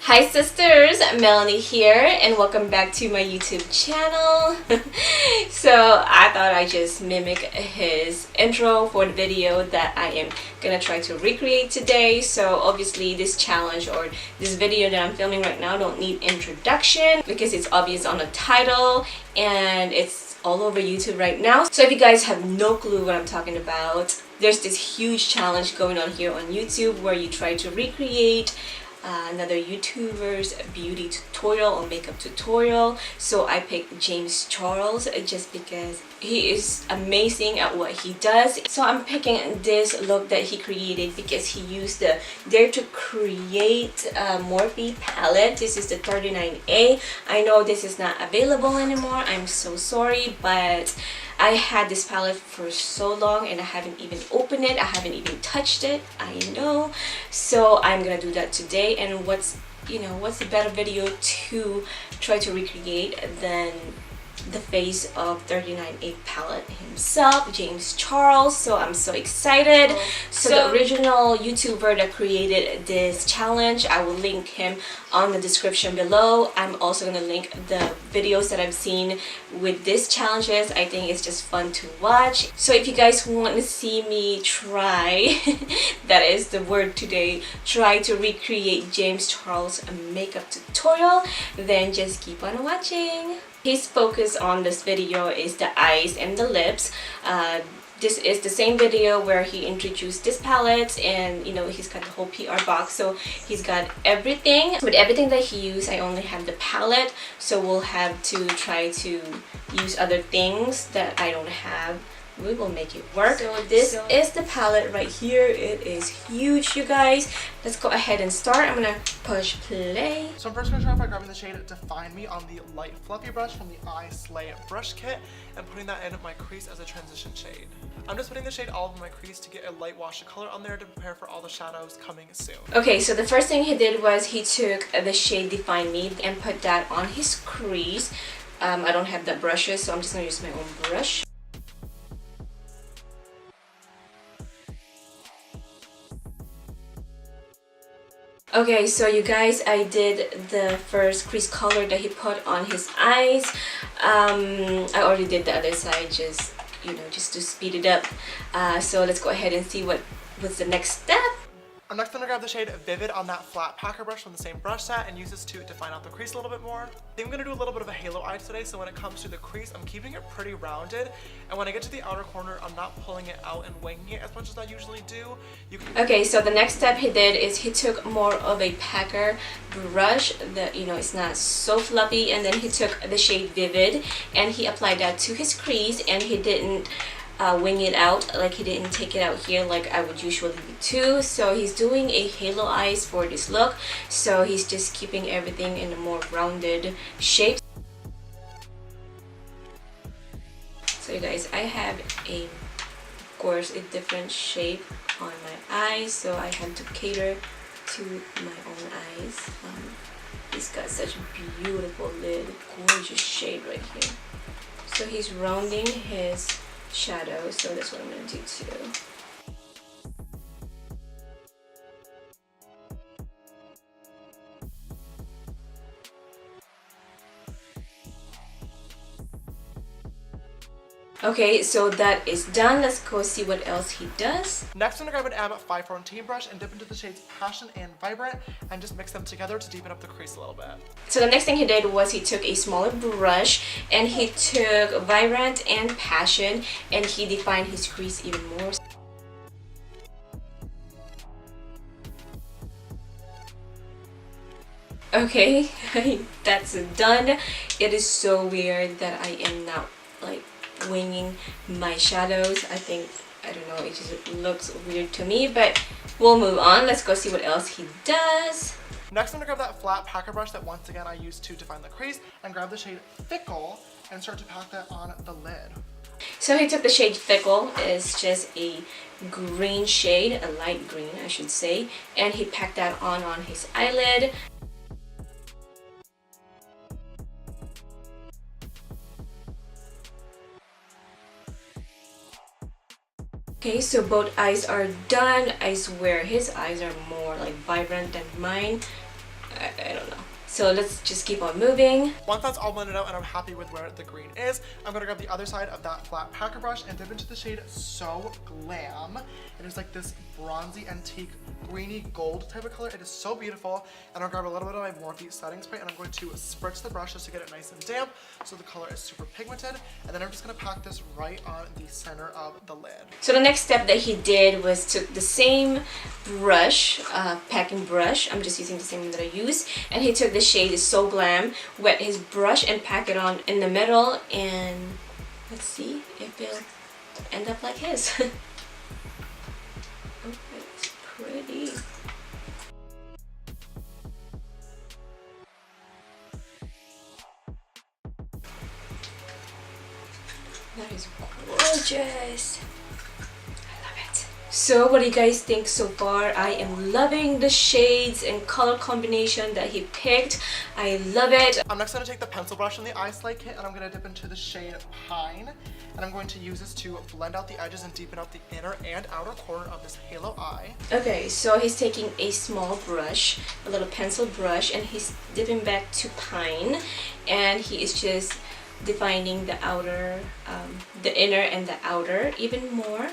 Hi sisters, Melanie here and welcome back to my YouTube channel. So I thought I'd just mimic his intro for the video that I am gonna try to recreate today. So obviously this challenge or this video that I'm filming right now don't need introduction because it's obvious on the title and it's all over YouTube right now. So if you guys have no clue what I'm talking about, there's this huge challenge going on here on YouTube where you try to recreate another YouTuber's beauty tutorial or makeup tutorial. So I picked James Charles just because he is amazing at what he does. So I'm picking this look that he created because he used the Dare to Create Morphe palette. This is the 39A. I know this is not available anymore. I'm so sorry, but I had this palette for so long and I haven't even opened it. I haven't even touched it. I know. So I'm gonna do that today. And what's a better video to try to recreate than the face of 39A palette himself, James Charles. So I'm so excited. So the original YouTuber that created this challenge, I will link him on the description below. I'm also going to link the videos that I've seen with these challenges. I think it's just fun to watch. So if you guys want to see me try, that is the word today, try to recreate James Charles' makeup tutorial, then just keep on watching. His focus on this video is the eyes and the lips. This is the same video where he introduced this palette and he's got the whole PR box, so he's got everything. With everything that he used, I only have the palette, so we'll have to try to use other things that I don't have. We will make it work. So this is the palette right here. It is huge, you guys. Let's go ahead and start. I'm gonna push play. So I'm first gonna start by grabbing the shade Define Me on the light fluffy brush from the Eye Slay brush kit and putting that in my crease as a transition shade. I'm just putting the shade all over my crease to get a light wash of color on there to prepare for all the shadows coming soon. Okay, so the first thing he did was he took the shade Define Me and put that on his crease. I don't have the brushes, so I'm just gonna use my own brush. Okay, so you guys, I did the first crease color that he put on his eyes. I already did the other side, just to speed it up. So let's go ahead and see what's the next step. I'm next going to grab the shade Vivid on that flat packer brush from the same brush set and use this to define out the crease a little bit more. I think I'm going to do a little bit of a halo eye today, so when it comes to the crease, I'm keeping it pretty rounded. And when I get to the outer corner, I'm not pulling it out and winging it as much as I usually do. Okay, so the next step he did is he took more of a packer brush that, it's not so fluffy, and then he took the shade Vivid and he applied that to his crease, and he didn't wing it out, like he didn't take it out here like I would usually do. So he's doing a halo eyes for this look, so he's just keeping everything in a more rounded shape. So you guys, I have of course a different shape on my eyes, so I had to cater to my own eyes. He's got such a beautiful lid, gorgeous shade right here. So he's rounding his shadow, so that's what I'm going to do too. Okay, so that is done. Let's go see what else he does. Next, I'm going to grab an M514 brush and dip into the shades Passion and Vibrant and just mix them together to deepen up the crease a little bit. So the next thing he did was he took a smaller brush and he took Vibrant and Passion and he defined his crease even more. Okay, that's done. It is so weird that I am not like winging my shadows. I don't know, it just looks weird to me, but we'll move on. Let's go see what else he does. Next, I'm going to grab that flat packer brush that once again I used to define the crease and grab the shade Fickle and start to pack that on the lid. So he took the shade Fickle, it's just a green shade, a light green I should say, and he packed that on his eyelid. Okay, so both eyes are done. I swear his eyes are more like vibrant than mine. I So let's just keep on moving. Once that's all blended out and I'm happy with where the green is, I'm gonna grab the other side of that flat packer brush and dip into the shade So Glam. It is like this bronzy antique greeny gold type of color. It is so beautiful. And I'll grab a little bit of my Morphe setting spray and I'm going to spritz the brush just to get it nice and damp so the color is super pigmented. And then I'm just gonna pack this right on the center of the lid. So the next step that he did was took the same brush, packing brush, I'm just using the same one that I use, and he took the shade So Glam, wet his brush and pack it on in the middle, and let's see if it'll end up like his. Oh, it's pretty. That is gorgeous. I love it. So what do you guys think so far? I am loving the shades and color combination that he picked. I love it. I'm next going to take the pencil brush in the eye slide kit and I'm going to dip into the shade Pine. And I'm going to use this to blend out the edges and deepen out the inner and outer corner of this halo eye. Okay, so he's taking a small brush, a little pencil brush, and he's dipping back to Pine. And he is just defining the outer, the inner and the outer even more.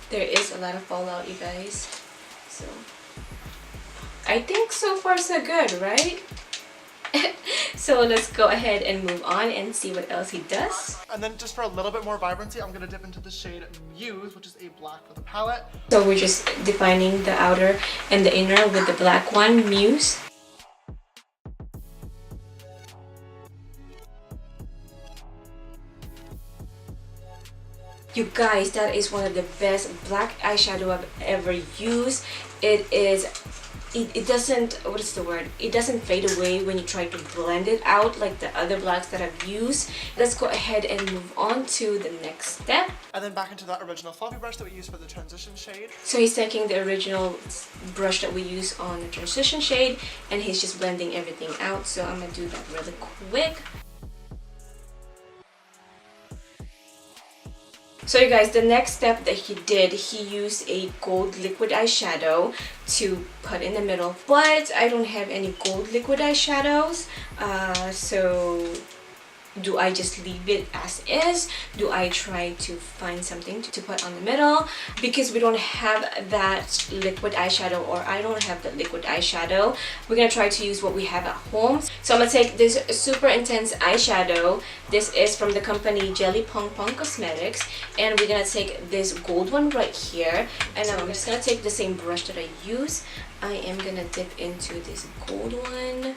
There is a lot of fallout, you guys. So I think so far so good, right? So let's go ahead and move on and see what else he does. And then just for a little bit more vibrancy, I'm going to dip into the shade Muse, which is a black for the palette. So we're just defining the outer and the inner with the black one, Muse. You guys, that is one of the best black eyeshadow I've ever used. It doesn't, what is the word? It doesn't fade away when you try to blend it out like the other blacks that I've used. Let's go ahead and move on to the next step. And then back into that original fluffy brush that we used for the transition shade. So he's taking the original brush that we use on the transition shade and he's just blending everything out. So I'm gonna do that really quick. So you guys, the next step that he did, he used a gold liquid eyeshadow to put in the middle, but I don't have any gold liquid eyeshadows, so do I just leave it as is? Do I try to find something to put on the middle? Because we don't have that liquid eyeshadow, or I don't have the liquid eyeshadow, we're gonna try to use what we have at home. So I'm gonna take this super intense eyeshadow. This is from the company Jelly Pong Pong Cosmetics, and we're gonna take this gold one right here, and I'm just gonna take the same brush that I use. I am gonna dip into this gold one.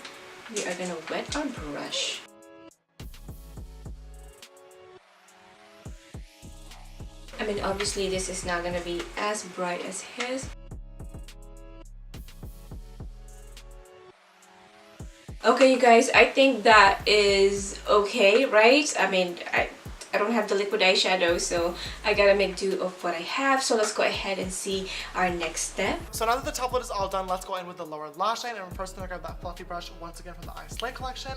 We are gonna wet our brush. I mean, obviously this is not gonna be as bright as his. Okay, you guys, I think that is okay, right? I mean, I don't have the liquid eyeshadow, so I gotta make do of what I have. So let's go ahead and see our next step. So now that the top lid is all done, let's go in with the lower lash line. And first, I'm gonna grab that fluffy brush once again from the Eye Slate collection,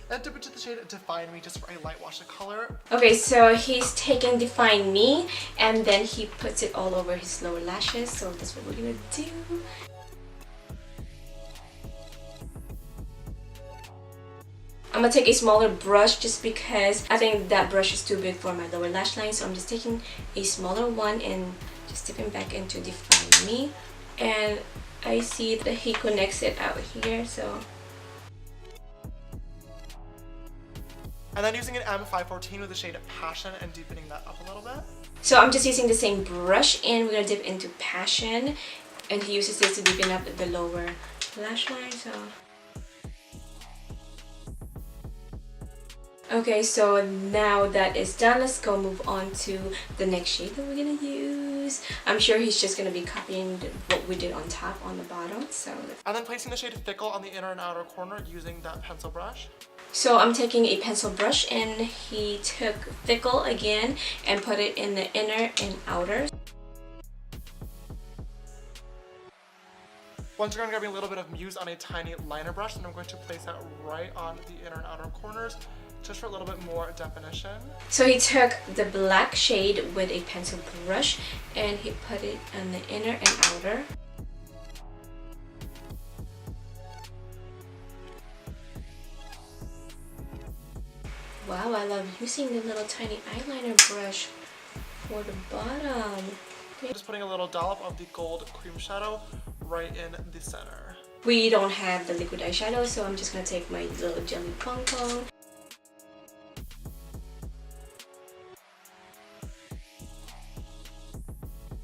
and dip into the shade Define Me just for a light wash of color. Okay, so he's taking Define Me, and then he puts it all over his lower lashes. So that's what we're gonna do. I'm gonna take a smaller brush just because I think that brush is too big for my lower lash line. So I'm just taking a smaller one and just dipping back into Define Me. And I see that he connects it out here, so. And then using an M514 with the shade Passion and deepening that up a little bit. So I'm just using the same brush and we're gonna dip into Passion. And he uses this to deepen up the lower lash line, so. Okay, so now that is done, let's go move on to the next shade that we're gonna use. I'm sure he's just gonna be copying what we did on top on the bottom, so. And then placing the shade Fickle on the inner and outer corner using that pencil brush. So I'm taking a pencil brush and he took Fickle again and put it in the inner and outer. Once you're going to grab a little bit of Muse on a tiny liner brush, and I'm going to place that right on the inner and outer corners just for a little bit more definition. So he took the black shade with a pencil brush and he put it on the inner and outer. Wow, I love using the little tiny eyeliner brush for the bottom. Just putting a little dollop of the gold cream shadow right in the center. We don't have the liquid eyeshadow, so I'm just gonna take my little jelly pong pong.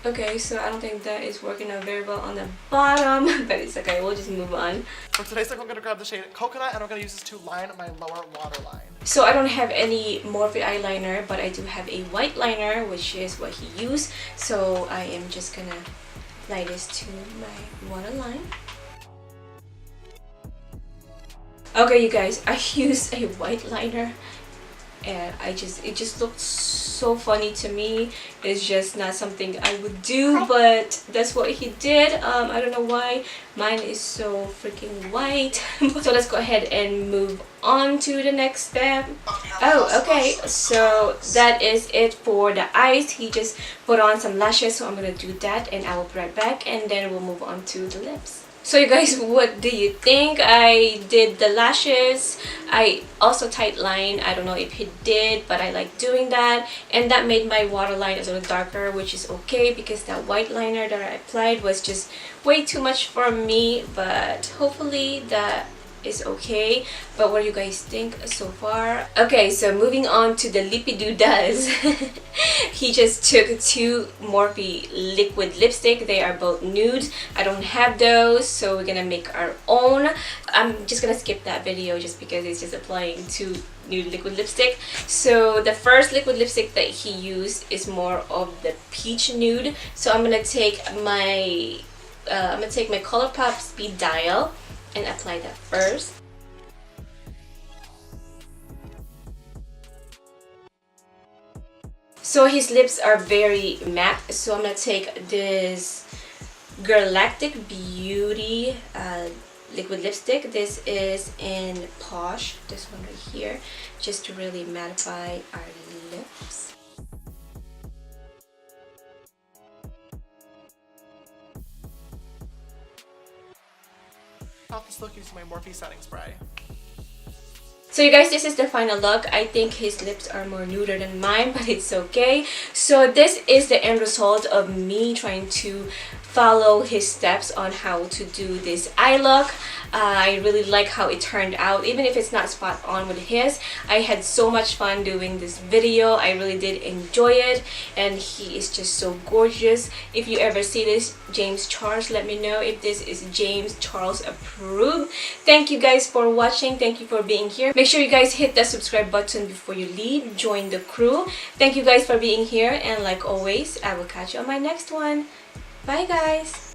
Okay, so I don't think that is working out very well on the bottom, but it's okay, we'll just move on. For today's look, I'm gonna grab the shade Coconut and I'm gonna use this to line my lower waterline. So I don't have any Morphe eyeliner, but I do have a white liner, which is what he used. So I am just gonna apply this to my waterline. Okay, you guys, I used a white liner and it just looked so funny to me. It's just not something I would do, but that's what he did. I don't know why mine is so freaking white. So let's go ahead and move on to the next step. Oh, okay, so that is it for the eyes. He just put on some lashes, so I'm gonna do that and I will be right back, and then we'll move on to the lips. So you guys, what do you think? I did the lashes. I also tight line. I don't know if he did, but I like doing that. And that made my waterline a little darker, which is okay because that white liner that I applied was just way too much for me. But hopefully that is okay. But what do you guys think so far? Okay, so moving on to the lippy doodads. He just took two Morphe liquid lipstick. They are both nude. I don't have those, so we're gonna make our own. I'm just gonna skip that video just because it's just applying two nude liquid lipstick. So the first liquid lipstick that he used is more of the peach nude. So I'm gonna take my ColourPop Speed Dial and apply that first. So his lips are very matte, so I'm gonna take this Galactic Beauty liquid lipstick. This is in Posh, this one right here, just to really mattify our lips. Off this look using my Morphe setting spray. So you guys, this is the final look. I think his lips are more nuder than mine, but it's okay. So this is the end result of me trying to follow his steps on how to do this eye look. I really like how it turned out, even if it's not spot on with his. I had so much fun doing this video. I really did enjoy it, and he is just so gorgeous. If you ever see this, James Charles, let me know if this is James Charles approved. Thank you guys for watching. Thank you for being here. Make sure you guys hit that subscribe button before you leave. Join the crew. Thank you guys for being here, and like always, I will catch you on my next one. Bye guys.